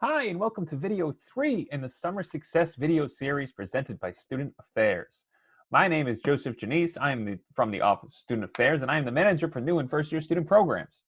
Hi, and welcome to video 3 in the Summer Success video series presented by Student Affairs. My name is Joseph Ginese. I am from the Office of Student Affairs, and I am the manager for new and first-year student programs.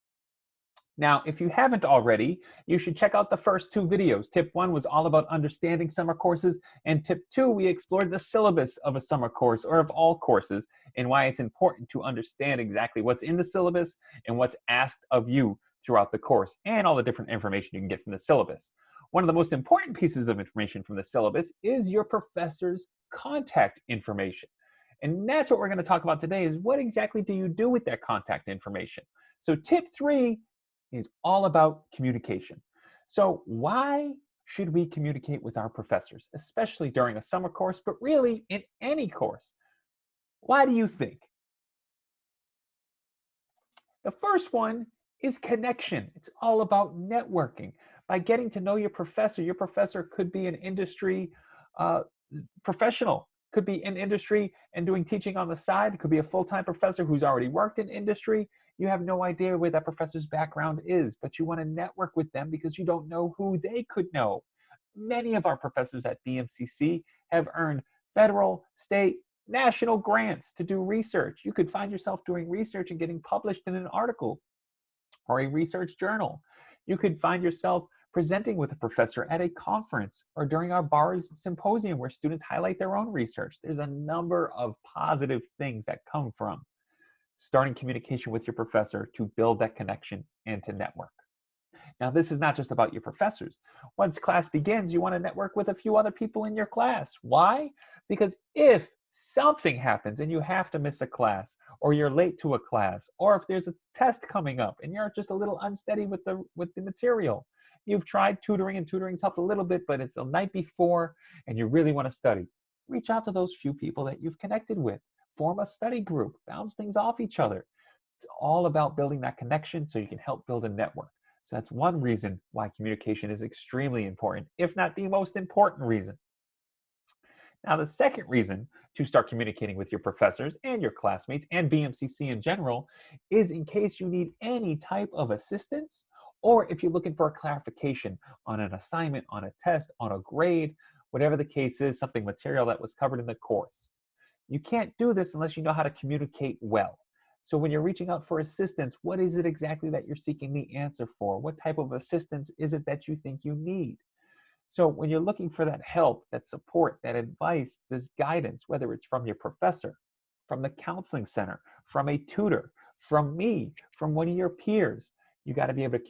Now, if you haven't already, you should check out the first two videos. Tip 1 was all about understanding summer courses, and Tip 2, we explored the syllabus of a summer course or of all courses and why it's important to understand exactly what's in the syllabus and what's asked of you throughout the course and all the different information you can get from the syllabus. One of the most important pieces of information from the syllabus is your professor's contact information. And that's what we're going to talk about today is what exactly do you do with that contact information? So tip 3 is all about communication. So why should we communicate with our professors, especially during a summer course, but really in any course? Why do you think? The first one is connection. It's all about networking. By getting to know your professor could be an industry uh, professional, could be in industry and doing teaching on the side, could be a full-time professor who's already worked in industry. You have no idea where that professor's background is, but you want to network with them because you don't know who they could know. Many of our professors at BMCC have earned federal, state, national grants to do research. You could find yourself doing research and getting published in an article or a research journal. You could find yourself presenting with a professor at a conference or during our BARS symposium where students highlight their own research. There's a number of positive things that come from starting communication with your professor to build that connection and to network. Now, this is not just about your professors. Once class begins, you want to network with a few other people in your class. Why? Because if something happens and you have to miss a class, or you're late to a class, or if there's a test coming up and you're just a little unsteady with the material, you've tried tutoring and tutoring's helped a little bit, but it's the night before and you really want to study. Reach out to those few people that you've connected with. Form a study group. Bounce things off each other. It's all about building that connection so you can help build a network. So that's one reason why communication is extremely important, if not the most important reason. Now, the second reason to start communicating with your professors and your classmates and BMCC in general is in case you need any type of assistance or if you're looking for a clarification on an assignment, on a test, on a grade, whatever the case is, something material that was covered in the course. You can't do this unless you know how to communicate well. So when you're reaching out for assistance, what is it exactly that you're seeking the answer for? What type of assistance is it that you think you need? So when you're looking for that help, that support, that advice, this guidance, whether it's from your professor, from the counseling center, from a tutor, from me, from one of your peers, you got to be able to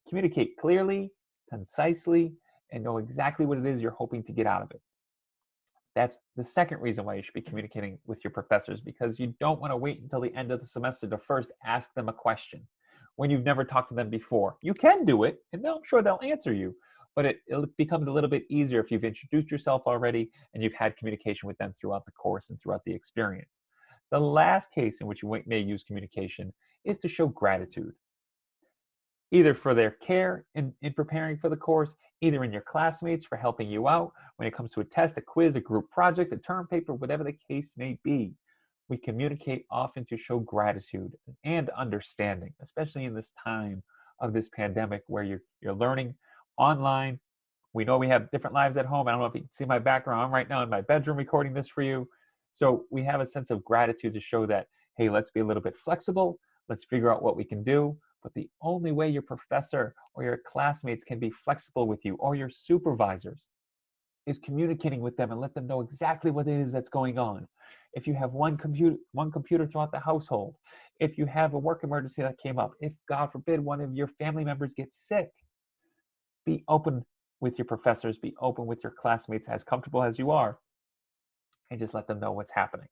communicate clearly, concisely, and know exactly what it is you're hoping to get out of it. That's the second reason why you should be communicating with your professors, because you don't want to wait until the end of the semester to first ask them a question when you've never talked to them before. You can do it, and I'm sure they'll answer you, but it becomes a little bit easier if you've introduced yourself already and you've had communication with them throughout the course and throughout the experience. The last case in which you may use communication is to show gratitude, either for their care in preparing for the course, either in your classmates for helping you out when it comes to a test, a quiz, a group project, a term paper, whatever the case may be. We communicate often to show gratitude and understanding, especially in this time of this pandemic where you're learning online. We know we have different lives at home. I don't know if you can see my background. I'm right now in my bedroom recording this for you. So we have a sense of gratitude to show that, hey, let's be a little bit flexible. Let's figure out what we can do. But the only way your professor or your classmates can be flexible with you or your supervisors is communicating with them and let them know exactly what it is that's going on. If you have one computer throughout the household, if you have a work emergency that came up, if God forbid one of your family members gets sick, be open with your professors, be open with your classmates as comfortable as you are, and just let them know what's happening.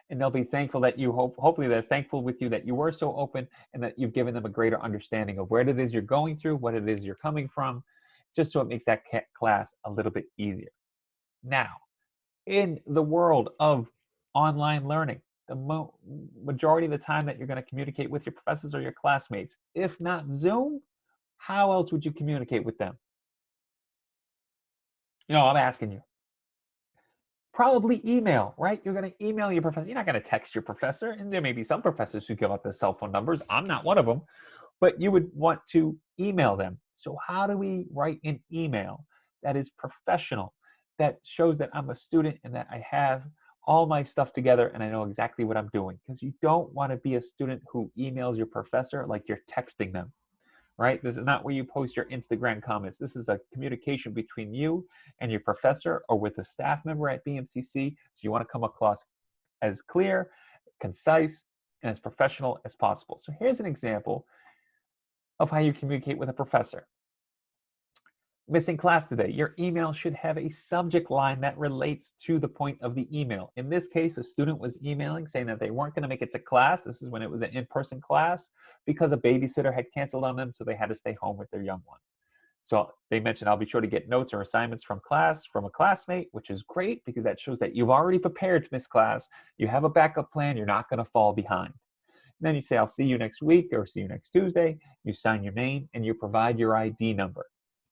And they'll be thankful that hopefully they're thankful with you that you were so open and that you've given them a greater understanding of where it is you're going through, what it is you're coming from, just so it makes that class a little bit easier. Now, in the world of online learning, the majority of the time that you're going to communicate with your professors or your classmates, if not Zoom, how else would you communicate with them? I'm asking you. Probably email, right? You're going to email your professor. You're not going to text your professor. And there may be some professors who give out their cell phone numbers. I'm not one of them. But you would want to email them. So how do we write an email that is professional, that shows that I'm a student and that I have all my stuff together and I know exactly what I'm doing? Because you don't want to be a student who emails your professor like you're texting them, right? This is not where you post your Instagram comments. This is a communication between you and your professor or with a staff member at BMCC. So you want to come across as clear, concise, and as professional as possible. So here's an example of how you communicate with a professor. Missing class today. Your email should have a subject line that relates to the point of the email. In this case, a student was emailing saying that they weren't going to make it to class. This is when it was an in-person class because a babysitter had canceled on them, so they had to stay home with their young one. So they mentioned, I'll be sure to get notes or assignments from class from a classmate, which is great because that shows that you've already prepared to miss class. You have a backup plan. You're not going to fall behind. And then you say, I'll see you next week or see you next Tuesday. You sign your name and you provide your ID number.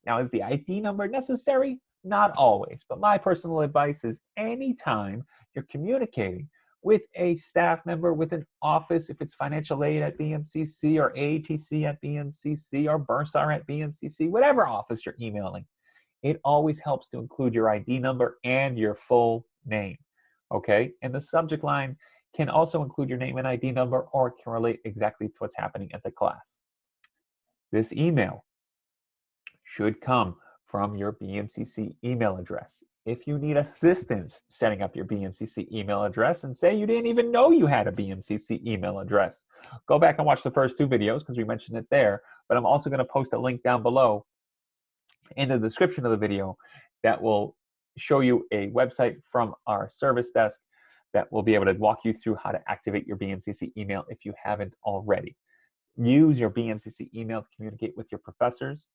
Now, is the ID number necessary? Not always, but my personal advice is anytime you're communicating with a staff member, with an office, if it's financial aid at BMCC or AATC at BMCC or Bursar at BMCC, whatever office you're emailing, it always helps to include your ID number and your full name, okay? And the subject line can also include your name and ID number, or it can relate exactly to what's happening at the class. This email should come from your BMCC email address. If you need assistance setting up your BMCC email address, and say you didn't even know you had a BMCC email address, go back and watch the first two videos because we mentioned it there, but I'm also going to post a link down below in the description of the video that will show you a website from our service desk that will be able to walk you through how to activate your BMCC email if you haven't already. Use your BMCC email to communicate with your professors.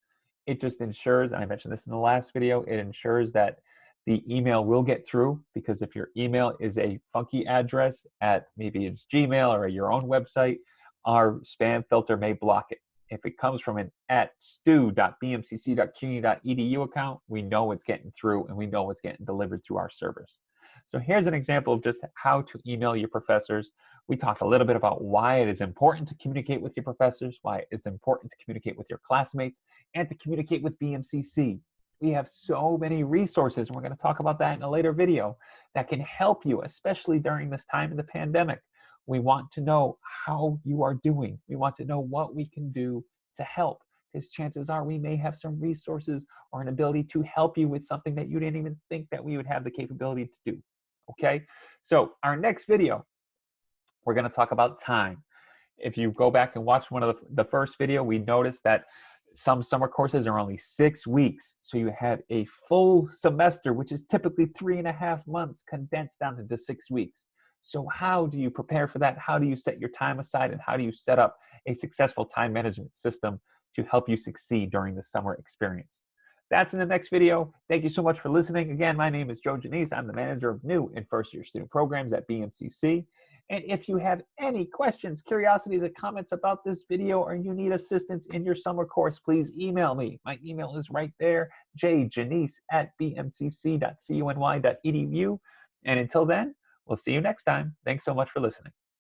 It just ensures, and I mentioned this in the last video, it ensures that the email will get through, because if your email is a funky address at maybe it's Gmail or your own website, our spam filter may block it. If it comes from an @stu.bmcc.cuny.edu account, we know it's getting through and we know it's getting delivered through our servers. So here's an example of just how to email your professors. We talked a little bit about why it is important to communicate with your professors, why it's important to communicate with your classmates, and to communicate with BMCC. We have so many resources, and we're going to talk about that in a later video, that can help you, especially during this time of the pandemic. We want to know how you are doing. We want to know what we can do to help, because chances are we may have some resources or an ability to help you with something that you didn't even think that we would have the capability to do. Okay, so our next video, we're going to talk about time. If you go back and watch one of the first video, we noticed that some summer courses are only 6 weeks. So you have a full semester, which is typically 3.5 months, condensed down to 6 weeks. So how do you prepare for that? How do you set your time aside? And how do you set up a successful time management system to help you succeed during the summer experience? That's in the next video. Thank you so much for listening. Again, my name is Joe Ginese. I'm the manager of new and first-year student programs at BMCC. And if you have any questions, curiosities, or comments about this video, or you need assistance in your summer course, please email me. My email is right there, jginese@bmcc.cuny.edu. And until then, we'll see you next time. Thanks so much for listening.